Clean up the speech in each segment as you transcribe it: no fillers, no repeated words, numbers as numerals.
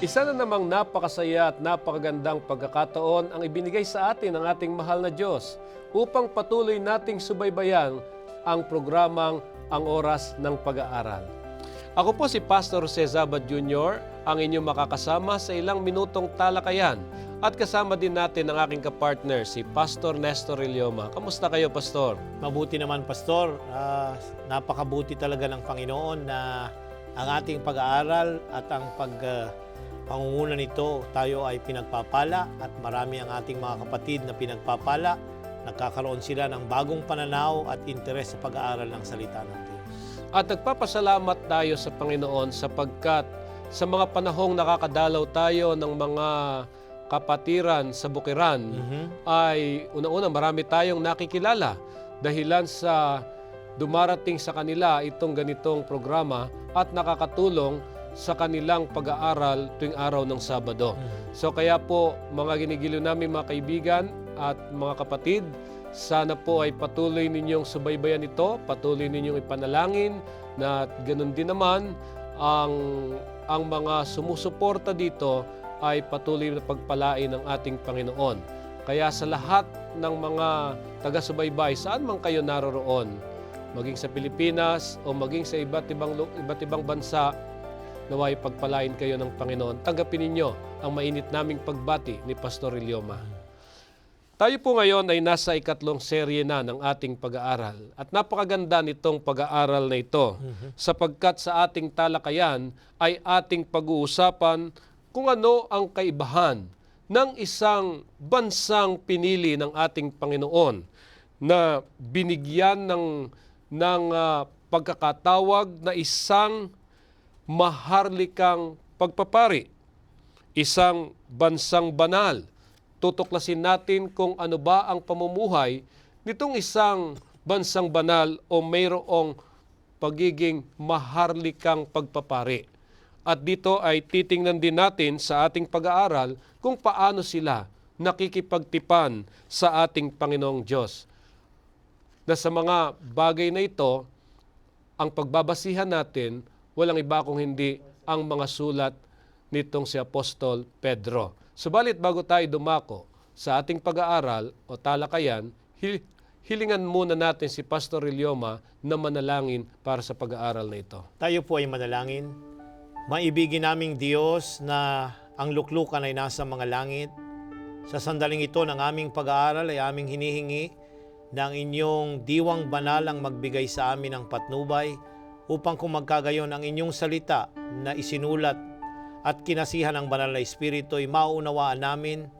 Isa na namang napakasaya at napakagandang pagkakataon ang ibinigay sa atin ng ating mahal na Diyos upang patuloy nating subaybayan ang programang Ang Oras ng Pag-aaral. Ako po si Pastor Jose Zabad Jr., ang inyong makakasama sa ilang minutong talakayan at kasama din natin ang aking kapartner, si Pastor Nestor Ilioma. Kamusta kayo, Pastor? Mabuti naman, Pastor. Napakabuti talaga ng Panginoon na ang ating pag-aaral at ang pangunguna nito, tayo ay pinagpapala at marami ang ating mga kapatid na pinagpapala. Nagkakaroon sila ng bagong pananaw at interes sa pag-aaral ng salita ng Diyos. At nagpapasalamat tayo sa Panginoon sapagkat sa mga panahong nakakadalaw tayo ng mga kapatiran sa bukiran, ay una-una marami tayong nakikilala dahilan sa dumarating sa kanila itong ganitong programa at nakakatulong sa kanilang pag-aaral tuwing araw ng Sabado. So kaya po mga ginigiliw namin mga kaibigan at mga kapatid, sana po ay patuloy ninyong subaybayan ito, patuloy ninyong ipanalangin na ganun din naman ang mga sumusuporta dito ay patuloy na pagpalain ng ating Panginoon. Kaya sa lahat ng mga taga-subaybay, saan man kayo naroroon, maging sa Pilipinas o maging sa iba't ibang bansa, naway pagpalain kayo ng Panginoon. Tanggapin ninyo ang mainit naming pagbati ni Pastor Ilioma. Tayo po ngayon ay nasa ikatlong serye na ng ating pag-aaral. At napakaganda nitong pag-aaral na ito sapagkat sa ating talakayan ay ating pag-uusapan kung ano ang kaibahan ng isang bansang pinili ng ating Panginoon na binigyan ng pagkakatawag na isang maharlikang pagpapari, isang bansang banal. Tutuklasin natin kung ano ba ang pamumuhay nitong isang bansang banal o mayroong pagiging maharlikang pagpapari. At dito ay titingnan din natin sa ating pag-aaral kung paano sila nakikipagtipan sa ating Panginoong Diyos. Na sa mga bagay na ito, ang pagbabasihan natin, walang iba kung hindi ang mga sulat nitong si Apostol Pedro. Subalit bago tayo dumako sa ating pag-aaral o talakayan, hilingan muna natin si Pastor Ilioma na manalangin para sa pag-aaral na ito. Tayo po ay manalangin. Maibigin naming Diyos na ang luklukan ay nasa mga langit. Sa sandaling ito ng aming pag-aaral ay aming hinihingi na ang inyong diwang banal ang magbigay sa amin ng patnubay upang kung magkagayon ang inyong salita na isinulat at kinasihan ng banal na Espiritu ay mauunawaan namin,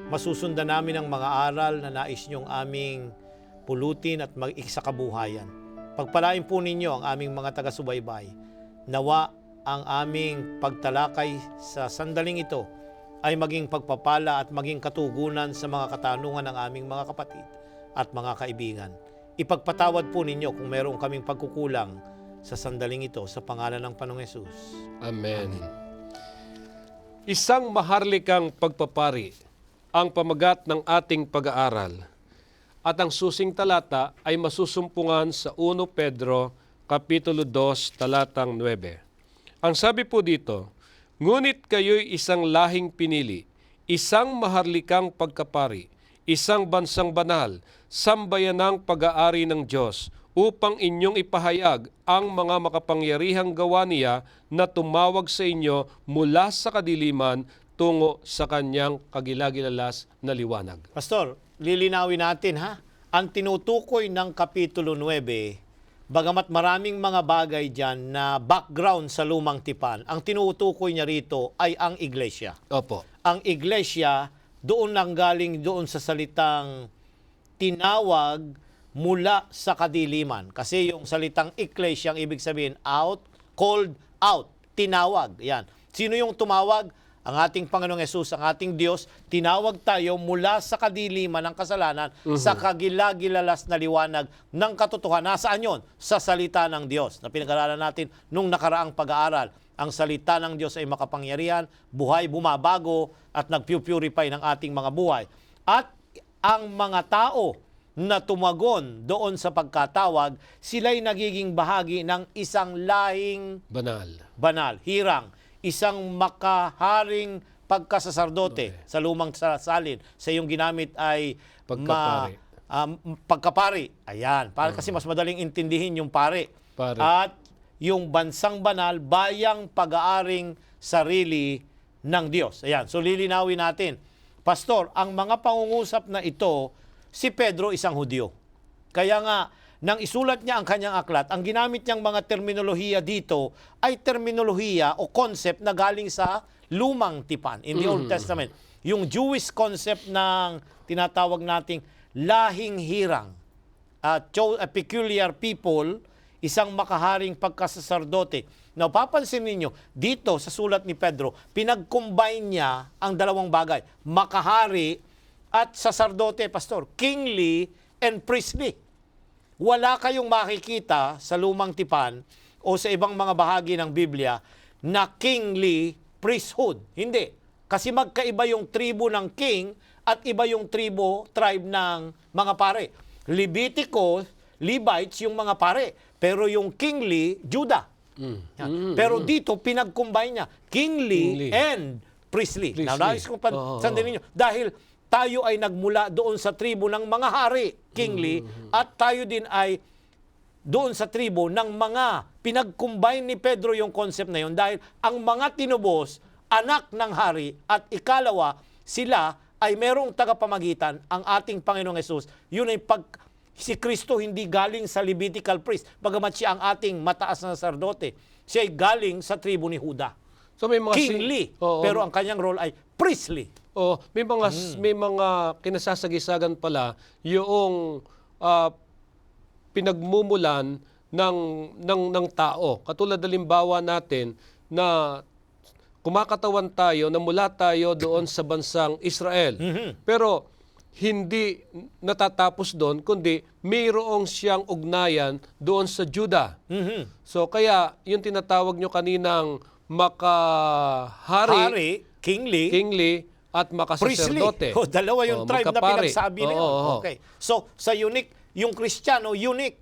masusundan namin ang mga aral na nais niyong aming pulutin at mag-iksakabuhayan. Pagpalain po ninyo ang aming mga taga-subaybay. Nawa ang aming pagtalakay sa sandaling ito ay maging pagpapala at maging katugunan sa mga katanungan ng aming mga kapatid at mga kaibigan. Ipagpatawad po ninyo kung meron kaming pagkukulang sa sandaling ito sa pangalan ng Panginoong Hesus. Amen. Isang maharlikang pagpapari ang pamagat ng ating pag-aaral. At ang susing talata ay masusumpungan sa 1 Pedro Kapitulo 2, talatang 9. Ang sabi po dito, ngunit kayo'y isang lahing pinili, isang maharlikang pagkapari, isang bansang banal, sambayanang pag-aari ng Diyos, upang inyong ipahayag ang mga makapangyarihang gawa niya na tumawag sa inyo mula sa kadiliman tungo sa kanyang kagilagilalas na liwanag. Pastor, lilinawin natin ang tinutukoy ng Kapitulo 9, bagamat maraming mga bagay dyan na background sa lumang tipan, ang tinutukoy niya rito ay ang iglesia. Opo. Ang iglesia, doon nanggaling doon sa salitang tinawag mula sa kadiliman. Kasi yung salitang iglesia, ang ibig sabihin out, called out, tinawag. Yan. Sino yung tumawag? Ang ating Panginoong Hesus, ang ating Diyos, tinawag tayo mula sa kadiliman ng kasalanan sa kagilagilalas na liwanag ng katotohanan. Nasaan yun? Sa salita ng Diyos na pinag-aralan natin nung nakaraang pag-aaral. Ang salita ng Diyos ay makapangyarihan, buhay, bumabago, at nag-purify ng ating mga buhay. At ang mga tao na tumagon doon sa pagkatawag, sila'y nagiging bahagi ng isang lahing Banal. banal, hirang, isang makaharing pagkasasardote sa lumang salin. Sa iyong ginamit ay Pagkapari. pagkapari. Ayan. Para kasi mas madaling intindihin yung pare. Pare. At yung bansang banal, bayang pag-aaring sarili ng Diyos. Ayan. So lilinawin natin. Pastor, ang mga pangungusap na ito, si Pedro isang Hudyo. Kaya nga, nang isulat niya ang kanyang aklat, ang ginamit niyang mga terminolohiya dito ay terminolohiya o concept na galing sa lumang tipan in the Old Testament. Yung Jewish concept ng tinatawag nating lahing hirang, a peculiar people, isang makaharing pagkasasardote. Now, papansin ninyo, dito sa sulat ni Pedro, pinag-combine niya ang dalawang bagay, makahari at saserdote, pastor, kingly and priestly. Wala kayong makikita sa lumang tipan o sa ibang mga bahagi ng Biblia na kingly priesthood. Hindi. Kasi magkaiba yung tribo ng king at iba yung tribe ng mga pare. Leviticus, Levites yung mga pare. Pero yung kingly, Judah. Pero dito, pinag-combine niya. Kingly and priestly. Now, nais kong sandali ninyo. Dahil tayo ay nagmula doon sa tribo ng mga hari, kingly, at tayo din ay doon sa tribo ng mga pinag-combine ni Pedro yung concept na yun dahil ang mga tinubos, anak ng hari, at ikalawa, sila ay merong tagapamagitan, ang ating Panginoong Hesus. Yun ay si Kristo hindi galing sa Levitical priest, bagamat siya ang ating mataas na sacerdote. Siya ay galing sa tribo ni Judah. So may mga Kingly, pero ang kanyang role ay priestly. Oh, may mga kinasasagisagan pala yung pinagmumulan ng tao. Katulad halimbawa natin na kumakatawan tayo na mula tayo doon sa bansang Israel. Pero hindi natatapos doon, kundi mayroong siyang ugnayan doon sa Judah. So kaya yung tinatawag nyo kaninang makahari, kingly at makasaserdote. Priestly. Dalawa yung tribe na pinagsabi na yun. Okay. So, sa unique, yung Kristiyano, unique.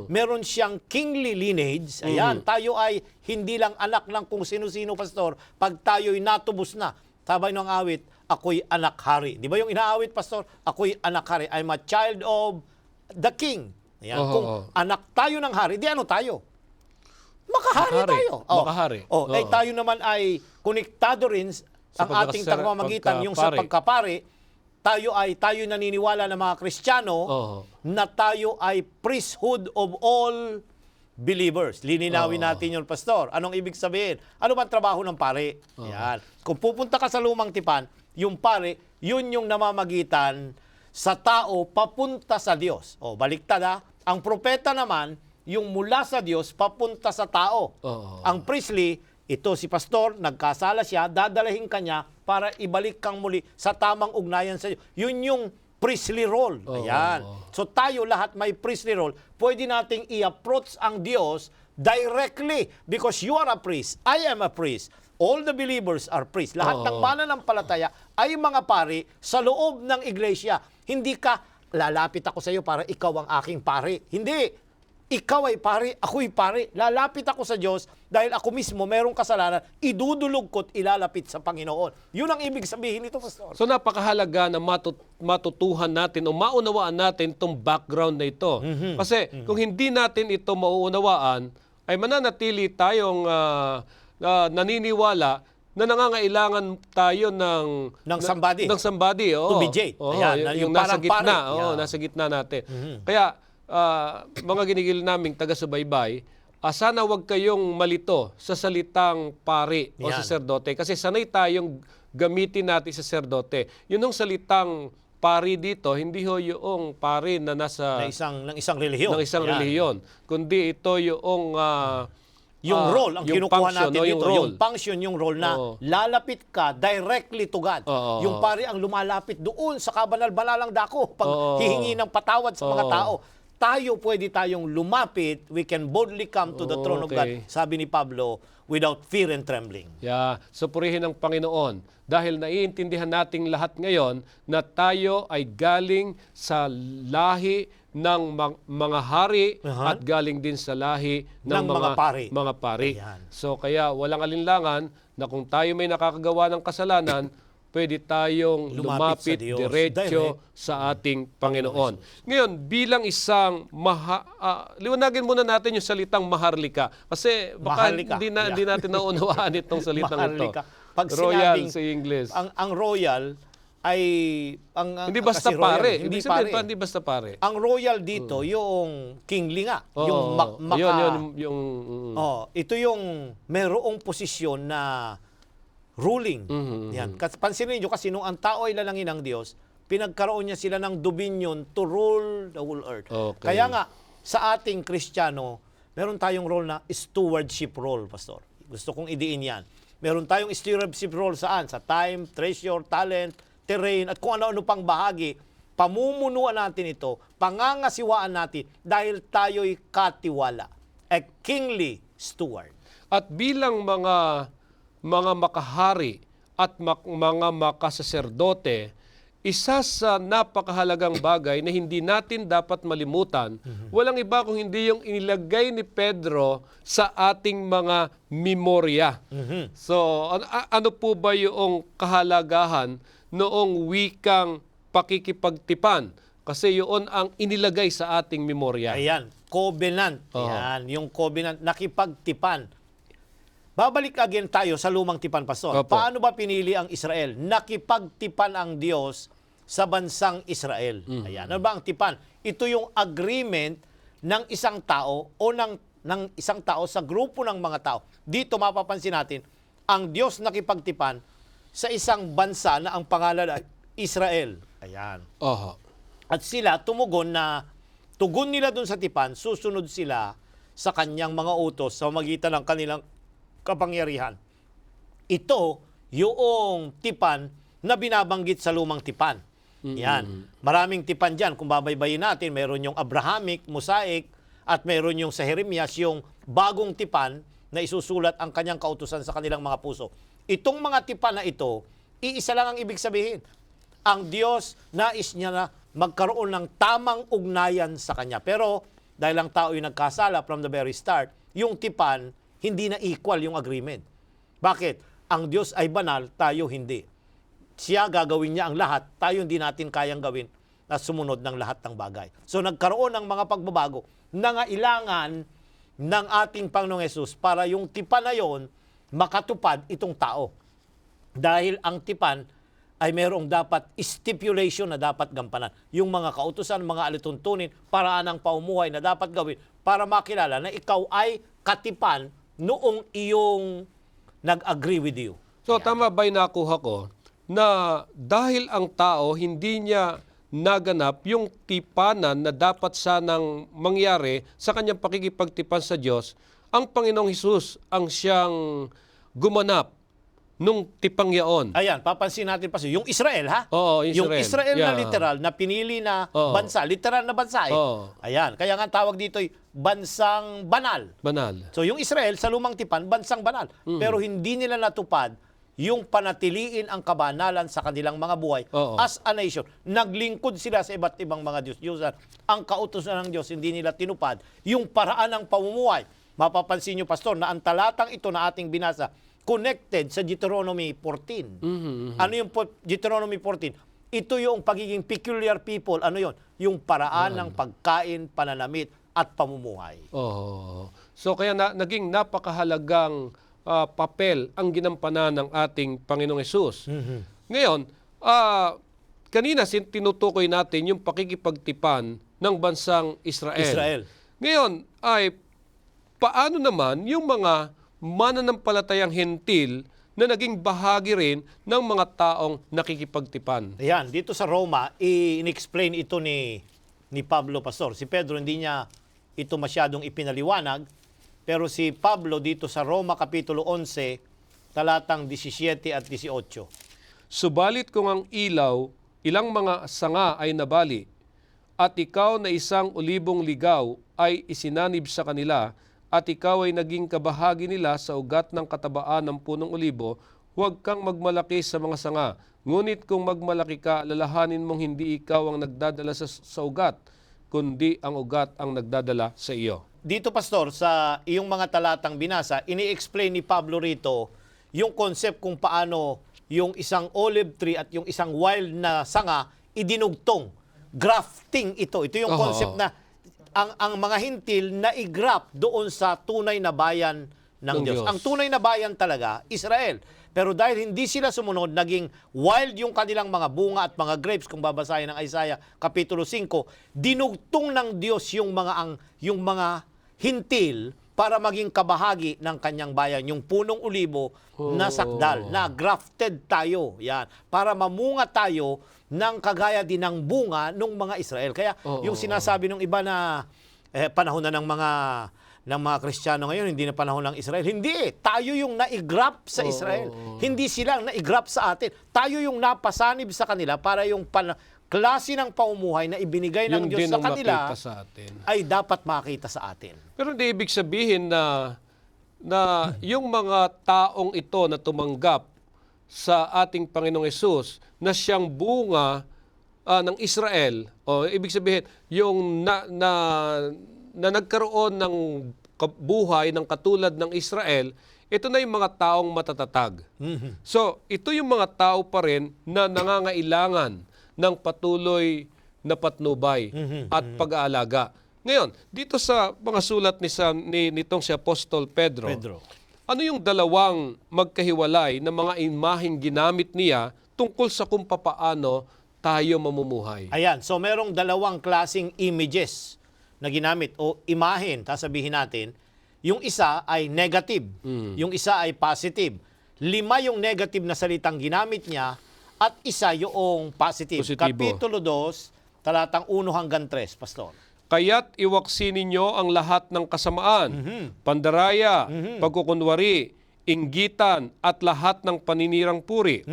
Meron siyang kingly lineage. Ayan, tayo ay hindi lang anak ng kung sino-sino, pastor, pag tayo'y natubos na. Sabay ng awit, ako'y anak hari. Di ba yung inaawit, pastor? Ako'y anak hari. I'm a child of the king. Ayan. Kung anak tayo ng hari, di ano tayo? Makahari tayo. Makahari. Tayo naman ay konektado rin ang ating tagapamagitan, yung sa pagkapari, tayo naniniwala ng mga Kristiyano na tayo ay priesthood of all believers. Lininawin natin yun, pastor. Anong ibig sabihin? Ano ba ang trabaho ng pare? Yan. Kung pupunta ka sa lumang tipan, yung pare, yun yung namamagitan sa tao papunta sa Diyos. Baliktad ha. Ang propeta naman, yung mula sa Diyos papunta sa tao. Ang priestly, ito si pastor, nagkasala siya, dadalahin kanya para ibalik kang muli sa tamang ugnayan sa Diyos. Yun yung priestly role. Ayan. So tayo lahat may priestly role. Pwede nating i-approach ang Diyos directly because you are a priest. I am a priest. All the believers are priests. Lahat ng mananampalataya ay mga pari sa loob ng iglesia. Hindi ka, lalapit ako sa iyo para ikaw ang aking pari. Hindi. Ikaw ay pari, ako'y pari. Lalapit ako sa Diyos dahil ako mismo merong kasalanan, idudulog ko't ilalapit sa Panginoon. Yun ang ibig sabihin nito, pastor. So napakahalaga na matutuhan natin o maunawaan natin itong background na ito. Kasi kung hindi natin ito mauunawaan, ay mananatili tayong naniniwala na nangangailangan tayo ng somebody. Ng somebody, to mediate. Ayan, yung nasa gitna, nasa gitna natin. Kaya mga ginigil naming taga-subaybay, sana wag kayong malito sa salitang pari o saserdote kasi sanay tayong gamitin natin sa saserdote. Yun ang salitang pari dito, hindi ho yung pari na nasa ng isang relihiyon. Ng isang relihiyon, kundi ito yung yung role, ang kinukuha function, natin dito, yung function, yung role na lalapit ka directly to God. Yung pari ang lumalapit doon sa kabanal-banalang dako pag hihingi ng patawad sa mga tao. Pwede tayong lumapit, we can boldly come to the throne of God, sabi ni Pablo, without fear and trembling. So purihin ang Panginoon dahil naiintindihan nating lahat ngayon na tayo ay galing sa lahi ng mga hari Aha. at galing din sa lahi ng, Ng mga pari. mga pari. Ayan. So kaya walang alinlangan na kung tayo may nakakagawa ng kasalanan, pwede tayong Lumapit sa lumapit Diyos. diretso sa ating Panginoon. Ngayon, bilang isang liwanagin muna natin yung salitang maharlika. Kasi baka Maharlika. hindi natin naunawaan itong salitang ito. Maharlika. Pag Royal sinabing- sa English. Ang royal ay Hindi basta kasi royal, pare. hindi Ibig sabihin pare. pa, hindi basta pare. Ang royal dito, yung kingly nga, yung maka. Ito yung merong posisyon na ruling. Yan. Pansinin niyo kasi nung ang tao ay lalangin ng Diyos, pinagkaroon niya sila ng dominion to rule the whole earth. Okay. Kaya nga, sa ating Kristiyano, meron tayong role na stewardship role, Pastor. Gusto kong idiin yan. Meron tayong stewardship role saan? Sa time, treasure, talent, terrain, at kung ano-ano pang bahagi. Pamumunuan natin ito, pangangasiwaan natin dahil tayo'y katiwala. A kingly steward. At bilang mga makahari at mga makasaserdote, isa sa napakahalagang bagay na hindi natin dapat malimutan, walang iba kung hindi yung inilagay ni Pedro sa ating mga memorya. So, ano po ba yung kahalagahan noong wikang pakikipagtipan? Kasi yun ang inilagay sa ating memorya. Ayan, covenant. Ayan, yung covenant, nakipagtipan. Babalik again tayo sa lumang tipan, Pastor. Opo. Paano ba pinili ang Israel? Nakipagtipan ang Diyos sa bansang Israel. Ayan, ano ba ang tipan? Ito yung agreement ng isang tao o ng isang tao sa grupo ng mga tao. Dito mapapansin natin, ang Diyos nakipagtipan sa isang bansa na ang pangalan ay Israel. Ayan. Oho. At sila tugon nila dun sa tipan, susunod sila sa kanyang mga utos sa magitan ng kanilang kapangyarihan. Ito yung tipan na binabanggit sa lumang tipan. Yan. Maraming tipan dyan. Kung babaybayin natin, meron yung Abrahamic, Mosaic, at meron yung sa Jeremias, yung bagong tipan na isusulat ang kanyang kautusan sa kanilang mga puso. Itong mga tipan na ito, iisa lang ang ibig sabihin. Ang Diyos nais niya na magkaroon ng tamang ugnayan sa Kanya. Pero dahil ang tao yung nagkasala from the very start, yung tipan, hindi na equal yung agreement. Bakit? Ang Diyos ay banal, tayo hindi. Siya gagawin niya ang lahat, tayo hindi natin kayang gawin na sumunod ng lahat ng bagay. So nagkaroon ng mga pagbabago, nangailangan ng ating Panginoong Hesus para yung tipan na yon makatupad itong tao. Dahil ang tipan ay mayroong dapat stipulation na dapat gampanan. Yung mga kautusan, mga alituntunin, paraan ng paumuhay na dapat gawin para makilala na ikaw ay katipan noong iyong nag-agree with you. So, tama ba yung nakuha ko na dahil ang tao hindi niya naganap yung tipanan na dapat sanang mangyari sa kanyang pakikipagtipan sa Diyos, ang Panginoong Hesus ang siyang gumanap nung tipang yaon. Ayan, papansin natin pa yung Israel, ha? Oo, Yung Israel na Yeah. literal, na pinili na Oo. bansa, literal na bansa. Oo. Ayan, kaya nga tawag dito ay bansang banal. Banal. So yung Israel sa lumang tipan, bansang banal. Pero hindi nila natupad yung panatiliin ang kabanalan sa kanilang mga buhay Oo. as a nation. Naglingkod sila sa iba't ibang mga Diyos-Diyusan. Ang kautusan ng Diyos, hindi nila tinupad yung paraan ng pamumuhay. Mapapansin nyo, Pastor, na ang talatang ito na ating binasa, connected sa Deuteronomy 14. Ano yung Deuteronomy 14? Ito yung pagiging peculiar people. Ano yon? Yung paraan ng pagkain, pananamit, at pamumuhay. Oh. So kaya naging napakahalagang papel ang ginampanan ng ating Panginoong Hesus. Ngayon, kanina tinutukoy natin yung pakikipagtipan ng bansang Israel. Ngayon, ay paano naman yung mga mananampalatayang hentil na naging bahagi rin ng mga taong nakikipagtipan? Ayan, dito sa Roma, in-explain ito ni Pablo, Pastor. Si Pedro hindi niya ito masyadong ipinaliwanag, pero si Pablo dito sa Roma Kapitulo 11, talatang 17 at 18. Subalit kung ang ilang mga sanga ay nabali, at ikaw na isang ulibong ligaw ay isinanib sa kanila, at ikaw ay naging kabahagi nila sa ugat ng katabaan ng punong olibo, huwag kang magmalaki sa mga sanga. Ngunit kung magmalaki ka, lalahanin mong hindi ikaw ang nagdadala sa ugat. kundi ang ugat ang nagdadala sa iyo. Dito, Pastor, sa iyong mga talatang binasa, ini-explain ni Pablo rito yung concept kung paano yung isang olive tree at yung isang wild na sanga idinugtong. Grafting ito. Ito yung concept na ang mga hintil na i-graft doon sa tunay na bayan ng Diyos. Ang tunay na bayan talaga, Israel. Pero dahil hindi sila sumunod, naging wild yung kanilang mga bunga at mga grapes, kung babasahin ng Isaiah Kapitulo 5, dinugtong ng Diyos yung mga hintil para maging kabahagi ng kanyang bayan, yung punong ulibo na sakdal, na grafted tayo, yan, para mamunga tayo ng kagaya din ng bunga ng mga Israel. Kaya yung sinasabi ng iba na panahon na ng mga Kristiyano ngayon, hindi na panahon ng Israel. Hindi, tayo yung naigraft sa Israel. Hindi sila ang naigraft sa atin. Tayo yung napasanib sa kanila para yung klase ng pamumuhay na ibinigay ng Diyos sa kanila sa atin. ay dapat makita sa atin. Pero hindi ibig sabihin na yung mga taong ito na tumanggap sa ating Panginoong Hesus na siyang bunga ng Israel, o ibig sabihin yung na nagkaroon ng buhay ng katulad ng Israel, ito na yung mga taong matatatag. So, ito yung mga tao pa rin na nangangailangan ng patuloy na patnubay at pag-aalaga. Ngayon, dito sa mga sulat nitong si Apostol Pedro, ano yung dalawang magkahiwalay na mga imaheng ginamit niya tungkol sa kung papaano tayo mamumuhay? Ayan, so merong dalawang klasing images na ginamit o imahen, sasabihin natin. Yung isa ay negative, yung isa ay positive. 5 yung negative na salitang ginamit niya at isa yung positive. Positibo. Kapitulo 2, talatang 1 hanggang 3, Pastor. Kaya't iwaksi ninyo ang lahat ng kasamaan, pandaraya, pagkukunwari, inggitan, at lahat ng paninirang puri.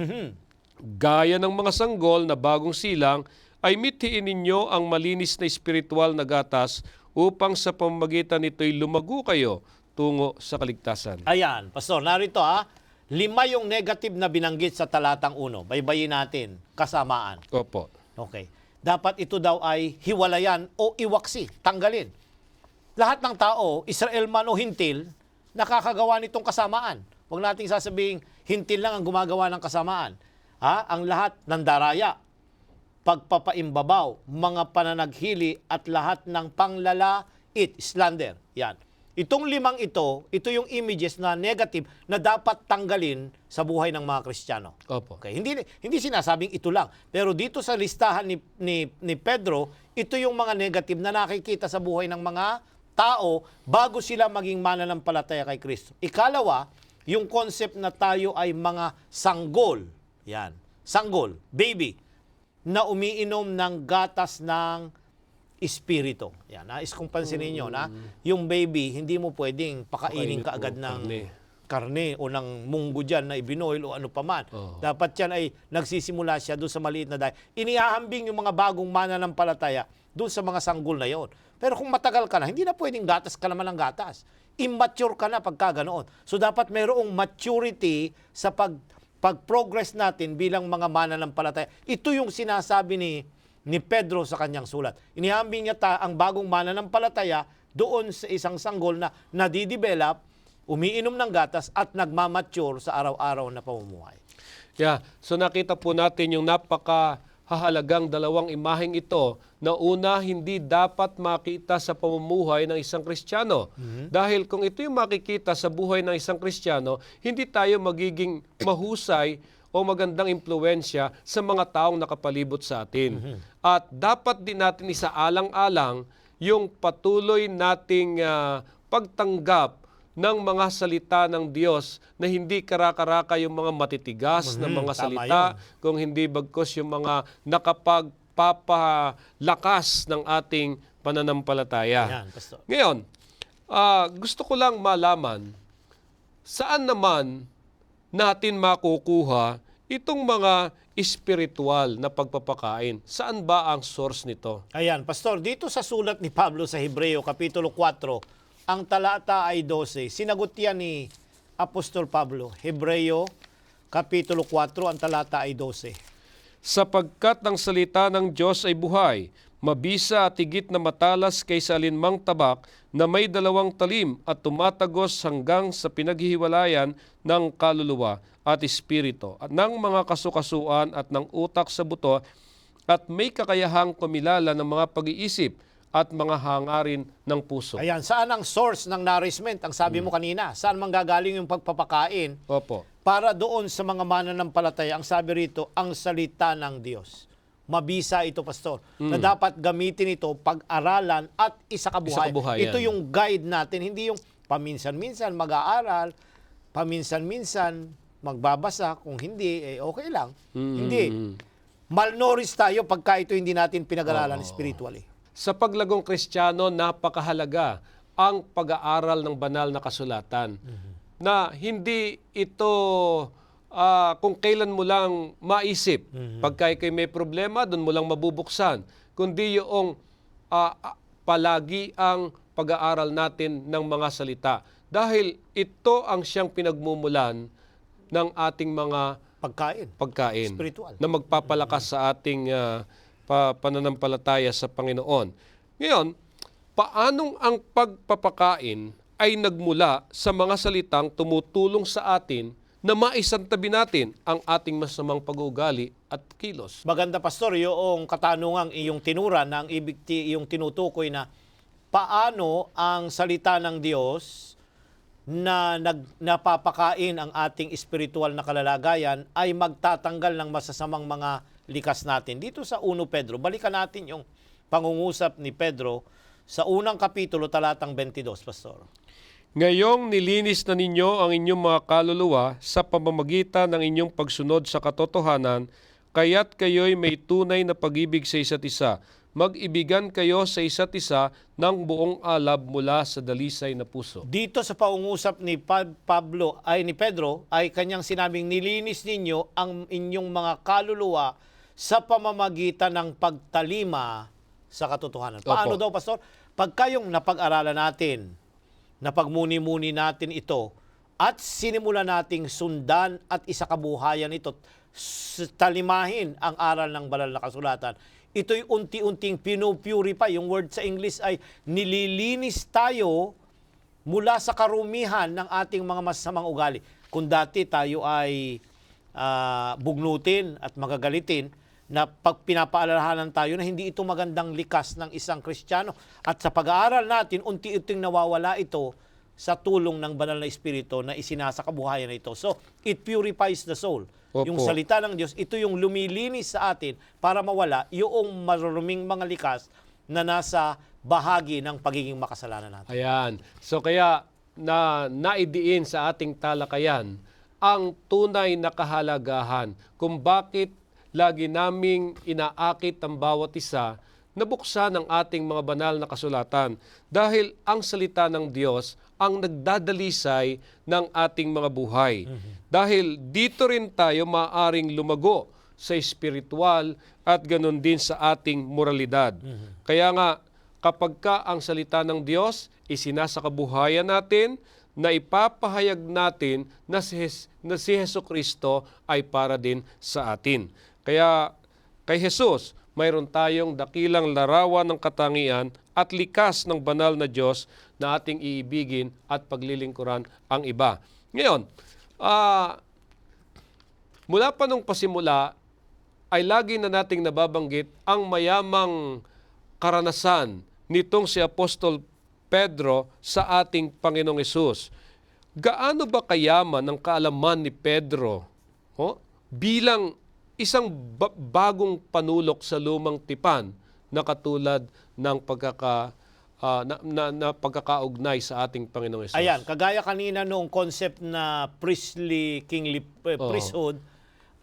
Gaya ng mga sanggol na bagong silang, ay mithiin ninyo ang malinis na espiritual na gatas upang sa pamamagitan nito'y lumago kayo tungo sa kaligtasan. Ayan, Pastor, narito 5 yung negative na binanggit sa talatang 1. Baybayin natin, kasamaan. Opo. Okay. Dapat ito daw ay hiwalayan o iwaksi, tanggalin. Lahat ng tao, Israel man o hintil, nakakagawa nitong kasamaan. Huwag nating sasabing hintil lang ang gumagawa ng kasamaan. Ang lahat ng daraya, pagpapaimbabaw, mga pananaghili at lahat ng panglalait, slander. Yan. Itong 5 ito yung images na negative na dapat tanggalin sa buhay ng mga Kristiyano. Opo. Okay, hindi sinasabing ito lang. Pero dito sa listahan ni Pedro, ito yung mga negative na nakikita sa buhay ng mga tao bago sila maging mananampalataya kay Kristo. Ikalawa, yung concept na tayo ay mga sanggol. Yan. Sanggol, baby, na umiinom ng gatas ng espiritu. Yan, nais kong pansinin nyo na yung baby, hindi mo pwedeng pakainin ka agad ng karne o ng munggo dyan na ibinoil o ano paman. Dapat yan ay nagsisimula siya doon sa maliit na dahil. Inihahambing yung mga bagong mananampalataya doon sa mga sanggol na yon. Pero kung matagal ka na, hindi na pwedeng gatas ka naman ng gatas. Immature ka na pagka ganoon. So dapat mayroong maturity sa pag-progress natin bilang mga mananampalataya. Ito yung sinasabi ni Pedro sa kanyang sulat. Inihambing niya ang bagong mananampalataya doon sa isang sanggol na nadidevelop, umiinom ng gatas at nagmamature sa araw-araw na pamumuhay. Yeah. So nakita po natin yung napakahalagang dalawang imaheng ito na una, hindi dapat makita sa pamumuhay ng isang Kristiyano. Dahil kung ito yung makikita sa buhay ng isang Kristiyano, hindi tayo magiging mahusay o magandang impluwensya sa mga taong nakapalibot sa atin. At dapat din natin isaalang-alang yung patuloy nating pagtanggap ng mga salita ng Diyos na hindi karakaraka yung mga matitigas na mga salita, kung hindi bagkos yung mga nakapagpapalakas ng ating pananampalataya. Yan, Pastor. Ngayon, gusto ko lang malaman, saan naman natin makukuha itong mga espiritual na pagpapakain? Saan ba ang source nito? Ayan, Pastor, dito sa sulat ni Pablo sa Hebreo, Kapitulo 4, ang talata ay 12. Sinagot yan ni Apostol Pablo. Hebreo, Kapitulo 4, ang talata ay 12. Sapagkat ang salita ng Diyos ay buhay, mabisa at higit na matalas kaysa alinmang tabak na may 2 talim at tumatagos hanggang sa pinaghihiwalayan ng kaluluwa at espiritu at ng mga kasukasuan at ng utak sa buto at may kakayahang kumilala ng mga pag-iisip at mga hangarin ng puso. Ayan, saan ang source ng nourishment? Ang sabi mo kanina, saan manggagaling yung pagpapakain? Opo. Para doon sa mga mananampalataya, ang sabi rito, ang salita ng Diyos. Mabisa ito, Pastor, na dapat gamitin ito, pag-aralan at isakabuhayan. Isakabuhayan. Ito yung guide natin, hindi yung paminsan-minsan mag-aaral, paminsan-minsan magbabasa, kung hindi, okay lang. Hindi. Malnourished tayo pagka ito hindi natin pinag-aralan spiritually. Sa paglagong Kristiyano, napakahalaga ang pag-aaral ng banal na kasulatan. Na hindi ito kung kailan mo lang maisip. Pagka ikay may problema, doon mo lang mabubuksan. Kundi yung palagi ang pag-aaral natin ng mga salita. Dahil ito ang siyang pinagmumulan ng ating mga pagkain Spiritual. na magpapalakas sa ating pananampalataya sa Panginoon. Ngayon, paanong ang pagpapakain ay nagmula sa mga salitang tumutulong sa atin na maisantabi natin ang ating masamang pag-uugali at kilos? Maganda, Pastor, yung katanungang iyong tinuran na ang iyong tinutukoy na paano ang salita ng Diyos na napapakain ang ating espiritual na kalalagayan ay magtatanggal ng masasamang mga likas natin. Dito sa 1 Pedro, balikan natin yung pangungusap ni Pedro sa unang kapitulo, talatang 22, Pastor. Ngayong nilinis na ninyo ang inyong mga kaluluwa sa pamamagitan ng inyong pagsunod sa katotohanan, kaya't kayo'y may tunay na pag-ibig sa isa't isa. Mag-ibigan kayo sa isa't isa ng buong alab mula sa dalisay na puso. Dito sa pangungusap ni Pedro ay kanyang sinabing nilinis ninyo ang inyong mga kaluluwa sa pamamagitan ng pagtalima sa katotohanan. Paano daw, Pastor? Pagka yung napag-aralan natin, napagmuni-muni natin ito, at sinimula nating sundan at isakabuhayan ito, talimahin ang aral ng banal na kasulatan, ito'y unti-unting pinupurify. Yung word sa English ay nililinis tayo mula sa karumihan ng ating mga masasamang ugali. Kung dati tayo ay bugnutin at magagalitin, na pag pinapaalalahanan tayo na hindi ito magandang likas ng isang Kristiyano. At sa pag-aaral natin, unti-unting nawawala ito sa tulong ng banal na Espiritu na isinasakabuhayan na ito. So, it purifies the soul. Opo. Yung salita ng Diyos, ito yung lumilinis sa atin para mawala yung maruruming mga likas na nasa bahagi ng pagiging makasalanan natin. Ayan. So kaya naidiin sa ating talakayan ang tunay na kahalagahan kung bakit lagi naming inaakit ang bawat isa na buksan ang ating mga banal na kasulatan. Dahil ang salita ng Diyos ang nagdadalisay ng ating mga buhay. Dahil dito rin tayo maaring lumago sa espiritual at ganun din sa ating moralidad. Kaya nga, kapag ka ang salita ng Diyos isinasakabuhayan natin, na ipapahayag natin na si Jesucristo ay para din sa atin. Kaya kay Jesus, mayroon tayong dakilang larawan ng katangian at likas ng banal na Diyos na ating iibigin at paglilingkuran ang iba. Ngayon, mula pa nung pasimula, ay lagi na nating nababanggit ang mayamang karanasan nitong si Apostol Pedro sa ating Panginoong Hesus. Gaano ba kayaman ang kaalaman ni Pedro bilang isang bagong panulok sa lumang tipan na katulad ng pagkakaugnay sa ating Panginoong Hesus? Ayan, kagaya kanina nung concept na priestly, kingly priesthood,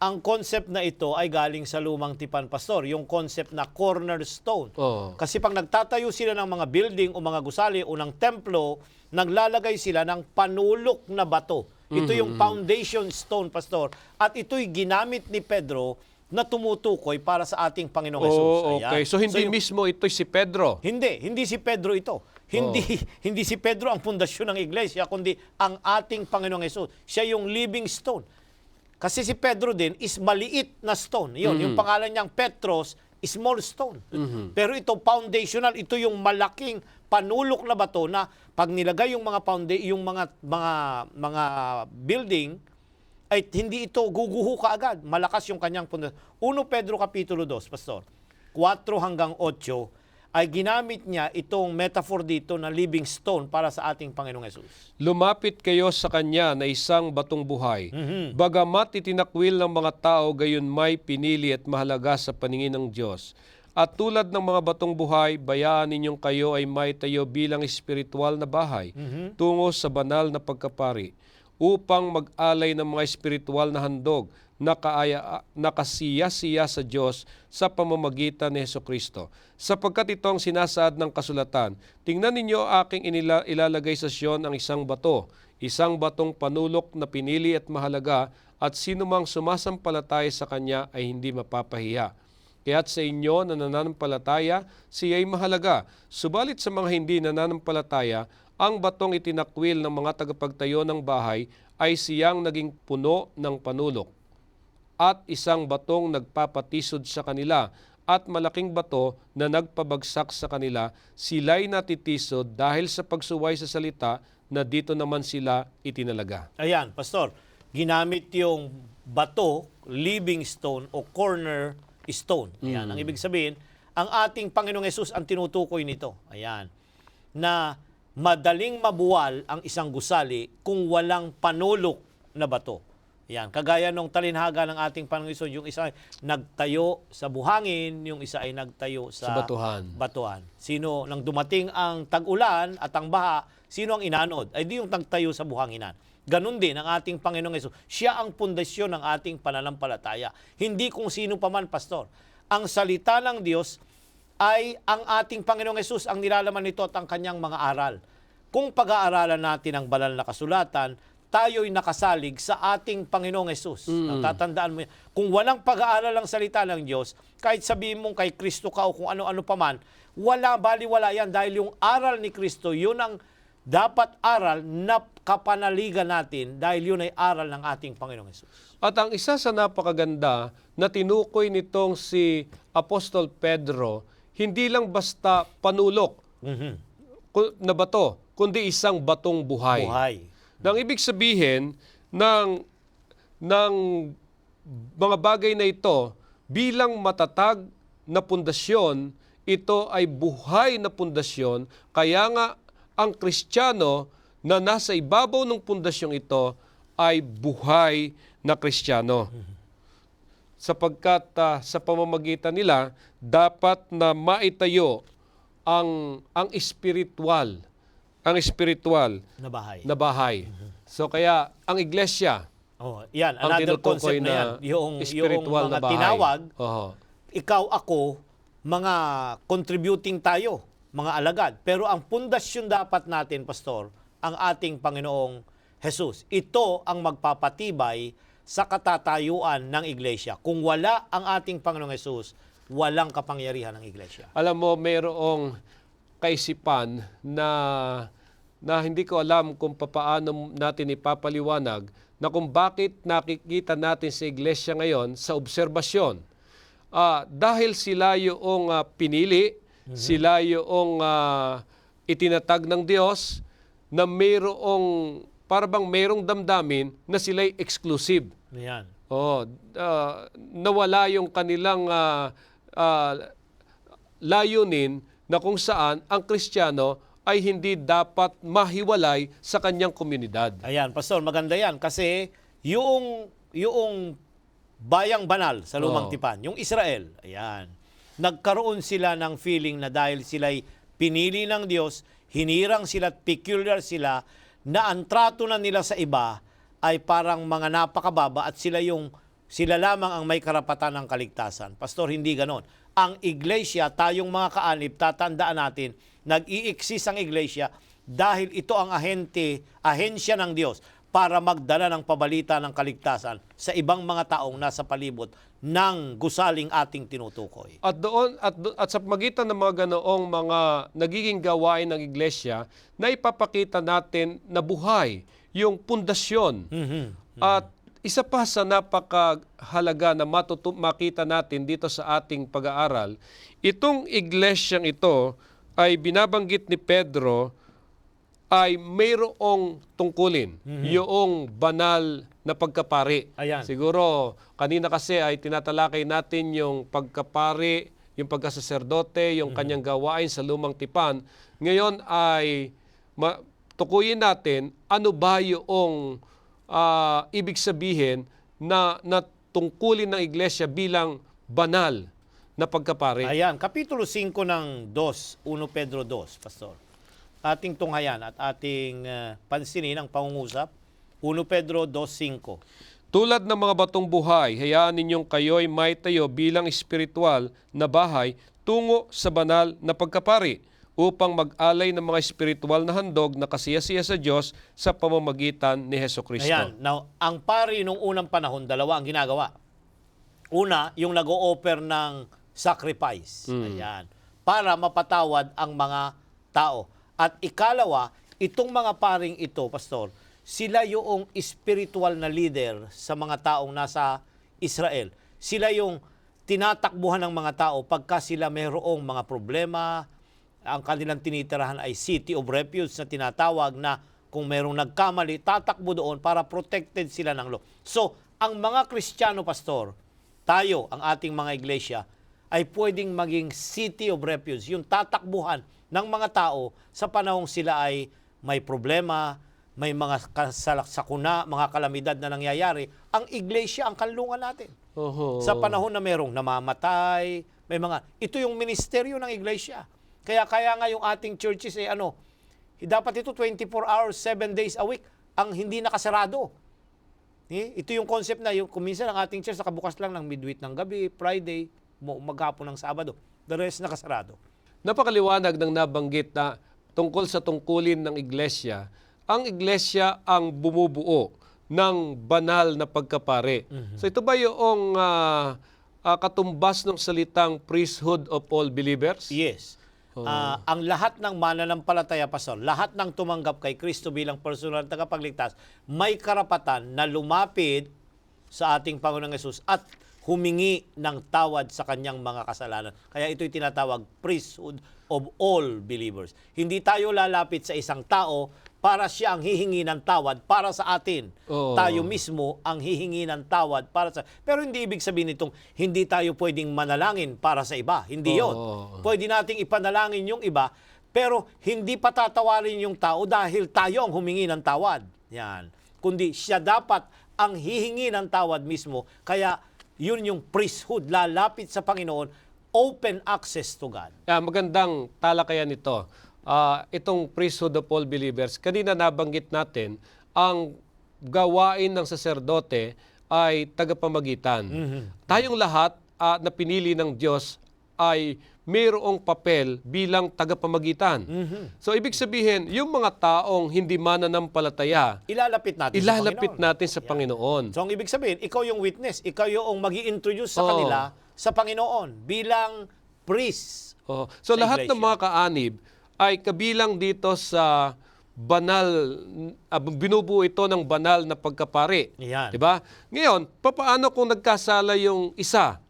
ang concept na ito ay galing sa lumang tipan, Pastor. Yung concept na cornerstone. Kasi pag nagtatayo sila ng mga building o mga gusali o ng templo, naglalagay sila ng panulok na bato. Ito yung foundation stone, Pastor. At ito'y ginamit ni Pedro na tumutukoy para sa ating Panginoong Hesus. Okay. So hindi mismo ito'y si Pedro? Hindi si Pedro ito. Hindi si Pedro ang pundasyon ng iglesia, kundi ang ating Panginoong Hesus. Siya yung living stone. Kasi si Pedro din is maliit na stone. Yun, yung pangalan niyang Petros, small stone. Pero ito foundational, ito yung malaking panulok na bato na pag nilagay yung mga building ay hindi ito guguho kaagad. Malakas yung kanyang pundasyon. 1 Pedro Kapitulo 2, Pastor, 4 hanggang 8, ay ginamit niya itong metaphor dito na living stone para sa ating Panginoong Hesus. Lumapit kayo sa Kanya na isang batong buhay. Bagamat itinakwil ng mga tao, gayon may pinili at mahalaga sa paningin ng Diyos. At tulad ng mga batong buhay, bayaan ninyong kayo ay may tayo bilang espiritual na bahay tungo sa banal na pagkapari, upang mag-alay ng mga espiritual na handog na kasiya-siya sa Diyos sa pamamagitan ni Hesukristo. Sapagkat ito ang sinasaad ng kasulatan, tingnan ninyo aking ilalagay sa Siyon ang isang batong panulok na pinili at mahalaga, at sino mang sumasampalataya sa Kanya ay hindi mapapahiya. Kaya't sa inyo na nananampalataya, siya ay mahalaga. Subalit sa mga hindi nananampalataya, ang batong itinakwil ng mga tagapagtayo ng bahay ay siyang naging puno ng panulok, at isang batong nagpapatisod sa kanila, at malaking bato na nagpabagsak sa kanila. Sila'y natitisod dahil sa pagsuway sa salita, na dito naman sila itinalaga. Ayan, Pastor, ginamit yung bato, living stone o corner stone. Ayan, ang ibig sabihin, ang ating Panginoong Hesus ang tinutukoy nito. Ayan, na madaling mabuwal ang isang gusali kung walang panulok na bato. Yan, kagaya nung talinhaga ng ating Panginoon Hesus, yung isa ay nagtayo sa buhangin, yung isa ay nagtayo sa batuhan. Sino, nang dumating ang tag-ulan at ang baha, sino ang inanod? Ay di yung nagtayo sa buhanginan. Ganon din ang ating Panginoong Hesus. Siya ang pundasyon ng ating pananampalataya. Hindi kung sino pa man, Pastor. Ang salita ng Diyos ay ang ating Panginoong Hesus ang nilalaman nito at ang kanyang mga aral. Kung pag-aaralan natin ang banal na kasulatan, tayo'y nakasalig sa ating Panginoong Hesus. Tatandaan mo yan. Kung walang pag-aaral ang salita ng Diyos, kahit sabihin mong kay Kristo ka o kung ano-ano pa man, baliwala yan dahil yung aral ni Kristo, yun ang dapat aral na kapanaligan natin dahil yun ay aral ng ating Panginoong Hesus. At ang isa sa napakaganda na tinukoy nitong si Apostol Pedro, hindi lang basta panulok na bato, kundi isang batong buhay. Nang ibig sabihin ng mga bagay na ito, bilang matatag na pundasyon, ito ay buhay na pundasyon, kaya nga ang Kristiyano na nasa ibabaw ng pundasyong ito ay buhay na Kristiyano. Sapagkat sa pamamagitan nila, dapat na maitayo ang espiritual na bahay. So kaya ang iglesia, yan, ang another concept na yan, yung mga tinawag, ikaw, ako, mga contributing tayo, mga alagad. Pero ang pundasyon dapat natin, Pastor, ang ating Panginoong Hesus. Ito ang magpapatibay sa katatayuan ng iglesia. Kung wala ang ating Panginoong Hesus, walang kapangyarihan ng iglesia. Alam mo, mayroong kaisipan na hindi ko alam kung paano natin ipapaliwanag na kung bakit nakikita natin sa iglesia ngayon sa obserbasyon. Dahil sila yung pinili, sila yung itinatag ng Diyos na parang mayroong damdamin na sila'y exclusive. Yan. Nawala yung kanilang layunin na kung saan ang Kristiyano ay hindi dapat mahiwalay sa kanyang komunidad. Ayan, Pastor, maganda yan. Kasi yung bayang banal sa Lumang Tipan, yung Israel, ayan, nagkaroon sila ng feeling na dahil sila'y pinili ng Diyos, hinirang sila at peculiar sila, na ang trato na nila sa iba ay parang mga napakababa at sila lamang ang may karapatan ng kaligtasan. Pastor, hindi ganon. Ang iglesia, tayong mga kaanib, tatandaan natin, nag-i-exist ang iglesia dahil ito ang ahensya ng Diyos para magdala ng pabalita ng kaligtasan sa ibang mga taong nasa palibot ng gusaling ating tinutukoy. At sa pagitan ng mga ganoong mga nagiging gawain ng iglesia, na ipapakita natin na buhay yung pundasyon. At isa pa sa napakahalaga na makita natin dito sa ating pag-aaral, itong iglesyang ito ay binabanggit ni Pedro ay mayroong tungkulin, yung banal na pagkapari. Ayan. Siguro, kanina kasi ay tinatalakay natin yung pagkapari, yung pagkasaserdote, yung kanyang gawain sa lumang tipan. Ngayon ay tukuyin natin ano ba yung ibig sabihin na tungkulin ng iglesia bilang banal na pagkapari. Ayan, Kapitulo 5 ng 2, 1 Pedro 2, Pastor. Ating tunghayan at ating pansinin ang pangungusap. 1 Pedro 2:5. Tulad ng mga batong buhay, hayaan ninyong kayo'y may tayo bilang espiritual na bahay tungo sa banal na pagkapari upang mag-alay ng mga espiritual na handog na kasiyasiya sa Diyos sa pamamagitan ni Hesukristo. Ayan, now, ang pari nung unang panahon, dalawa ang ginagawa. Una, yung nag-o-offer ng sacrifice. Ayan. Para mapatawad ang mga tao. At ikalawa, itong mga paring ito, Pastor, sila yung spiritual na leader sa mga taong nasa Israel. Sila yung tinatakbuhan ng mga tao pagka sila mayroong mga problema. Ang kanilang tinitirahan ay city of refuge na tinatawag na kung mayroong nagkamali, tatakbo doon para protected sila ng law. So, ang mga Kristiyano, Pastor, tayo, ang ating mga iglesia, ay pwedeng maging city of refuge, yung tatakbuhan ng mga tao sa panahong sila ay may problema, may mga sakuna, mga kalamidad na nangyayari. Ang iglesia, ang kanlungan natin. Sa panahon na mayroong namamatay, may mga, ito yung ministeryo ng iglesia. Kaya nga yung ating churches dapat ito 24 hours, 7 days a week, ang hindi nakasarado. Ito yung concept na, yung kuminsan ang ating church nakabukas lang ng midweek ng gabi, Friday, maghapon ng Sabado. The rest nakasarado. Napakaliwanag ng nabanggit na tungkol sa tungkulin ng iglesia. Ang iglesia ang bumubuo ng banal na pagkapare. So ito ba yung katumbas ng salitang priesthood of all believers? Yes. Ang lahat ng mananampalataya, Pastor, lahat ng tumanggap kay Kristo bilang personal na tagapagligtas, may karapatan na lumapit sa ating Panginoong Hesus at humingi ng tawad sa kanyang mga kasalanan. Kaya ito'y tinatawag priesthood of all believers. Hindi tayo lalapit sa isang tao para siya ang hihingi ng tawad para sa atin. Tayo mismo ang hihingi ng tawad para sa... Pero hindi ibig sabihin nitong hindi tayo pwedeng manalangin para sa iba. Hindi yon. Pwede nating ipanalangin yung iba, pero hindi patatawarin yung tao dahil tayo ang humingi ng tawad. Yan. Kundi siya dapat ang hihingi ng tawad mismo. Kaya yun yung priesthood, lalapit sa Panginoon, open access to God. Magandang talakayan ito. Itong priesthood of all believers, kanina nabanggit natin, ang gawain ng saserdote ay tagapamagitan. Tayong lahat na pinili ng Diyos ay mayroong papel bilang tagapamagitan. So ibig sabihin, yung mga taong hindi mananampalataya, Ilalapit natin sa Panginoon. So ang ibig sabihin, ikaw yung witness, ikaw yung mag-i-introduce sa kanila sa Panginoon bilang priest. So lahat ng mga kaanib ay kabilang dito sa banal, binubuo ito ng banal na pagkapari. Yan. Diba? Ngayon, paano kung nagkasala yung isa?